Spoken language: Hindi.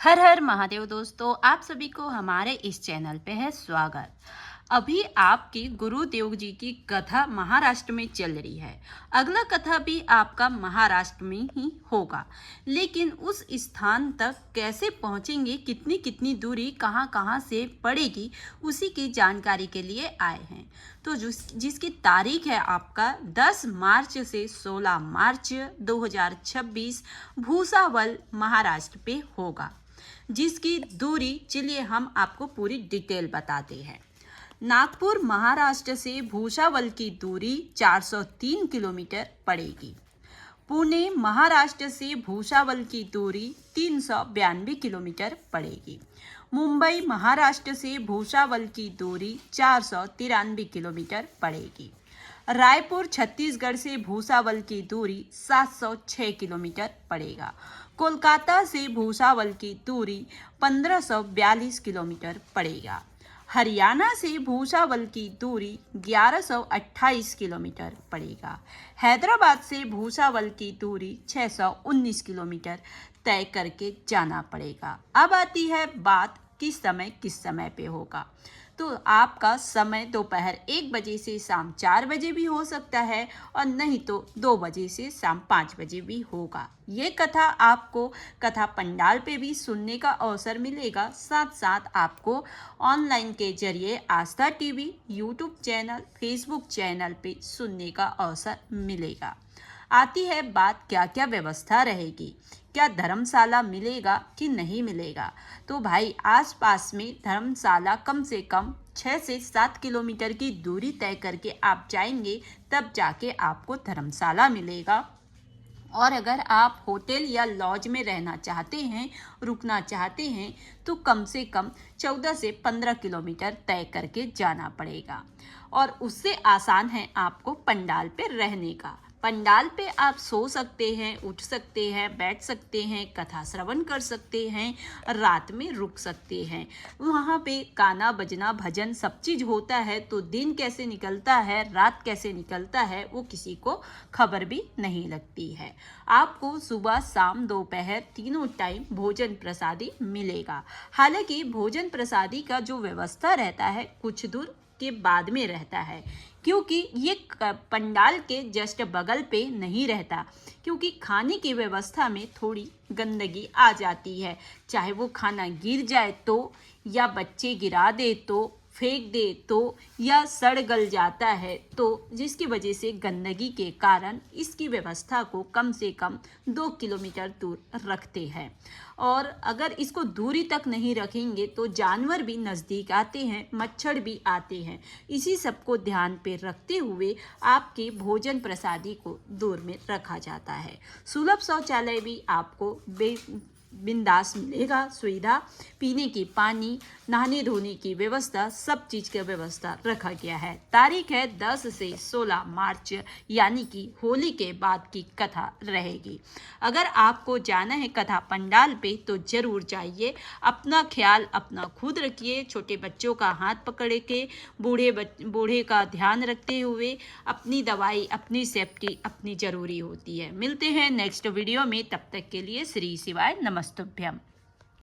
हर हर महादेव दोस्तों, आप सभी को हमारे इस चैनल पे है स्वागत। अभी आपकी गुरुदेव जी की कथा महाराष्ट्र में चल रही है। अगला कथा भी आपका महाराष्ट्र में ही होगा, लेकिन उस स्थान तक कैसे पहुंचेंगे, कितनी कितनी दूरी कहां कहां से पड़ेगी, उसी की जानकारी के लिए आए हैं। तो जिसकी तारीख है आपका 10 मार्च से 16 मार्च 2026 भूसावल महाराष्ट्र पे होगा, जिसकी दूरी चलिए हम आपको पूरी डिटेल बताते हैं। नागपुर महाराष्ट्र से भूसावल की दूरी 403 किलोमीटर पड़ेगी। पुणे महाराष्ट्र से भूसावल की दूरी 392 किलोमीटर पड़ेगी। मुंबई महाराष्ट्र से भूसावल की दूरी 493 किलोमीटर पड़ेगी। रायपुर छत्तीसगढ़ से भूसावल की दूरी 706 किलोमीटर पड़ेगा। कोलकाता से भूसावल की दूरी 1542 किलोमीटर पड़ेगा। हरियाणा से भूसावल की दूरी 1128 किलोमीटर पड़ेगा। हैदराबाद से भूसावल की दूरी 619 किलोमीटर तय करके जाना पड़ेगा। अब आती है बात किस समय पे होगा। तो आपका समय दोपहर 1 बजे से शाम 4 बजे भी हो सकता है, और नहीं तो 2 बजे से शाम 5 बजे भी होगा। ये कथा आपको कथा पंडाल पे भी सुनने का अवसर मिलेगा, साथ साथ आपको ऑनलाइन के जरिए Aastha TV, YouTube channel, Facebook channel पे सुनने का अवसर मिलेगा। आती है बात क्या क्या व्यवस्था रहेगी, क्या धर्मशाला मिलेगा कि नहीं मिलेगा। तो भाई आसपास में धर्मशाला कम से कम 6 से 7 किलोमीटर की दूरी तय करके आप जाएंगे, तब जाके आपको धर्मशाला मिलेगा। और अगर आप होटल या लॉज में रहना चाहते हैं, रुकना चाहते हैं, तो कम से कम 14 से 15 किलोमीटर तय करके जाना पड़ेगा। और उससे आसान है आपको पंडाल पे रहने का। पंडाल पे आप सो सकते हैं, उठ सकते हैं, बैठ सकते हैं, कथा श्रवण कर सकते हैं, रात में रुक सकते हैं। वहाँ पे गाना बजना भजन सब चीज़ होता है। तो दिन कैसे निकलता है, रात कैसे निकलता है, वो किसी को खबर भी नहीं लगती है। आपको सुबह शाम दोपहर तीनों टाइम भोजन प्रसादी मिलेगा। हालांकि भोजन प्रसादी का जो व्यवस्था रहता है कुछ दूर के बाद में रहता है, क्योंकि ये पंडाल के जस्ट बगल पे नहीं रहता, क्योंकि खाने की व्यवस्था में थोड़ी गंदगी आ जाती है। चाहे वो खाना गिर जाए तो, या बच्चे गिरा दे तो, फेंक दे तो, या सड़ गल जाता है तो, जिसकी वजह से गंदगी के कारण इसकी व्यवस्था को कम से कम 2 किलोमीटर दूर रखते हैं। और अगर इसको दूरी तक नहीं रखेंगे तो जानवर भी नज़दीक आते हैं, मच्छर भी आते हैं। इसी सब को ध्यान पे रखते हुए आपके भोजन प्रसादी को दूर में रखा जाता है। सुलभ शौचालय भी आपको बिंदास मिलेगा। सुविधा, पीने की पानी, नहाने धोने की व्यवस्था, सब चीज़ का व्यवस्था रखा गया है। तारीख है 10 से 16 मार्च, यानी कि होली के बाद की कथा रहेगी। अगर आपको जाना है कथा पंडाल पे तो ज़रूर जाइए। अपना ख्याल अपना खुद रखिए, छोटे बच्चों का हाथ पकड़ के, बूढ़े का ध्यान रखते हुए। अपनी दवाई, अपनी सेफ्टी अपनी ज़रूरी होती है। मिलते हैं नेक्स्ट वीडियो में, तब तक के लिए श्री शिवाय नमस्तुभ्यम।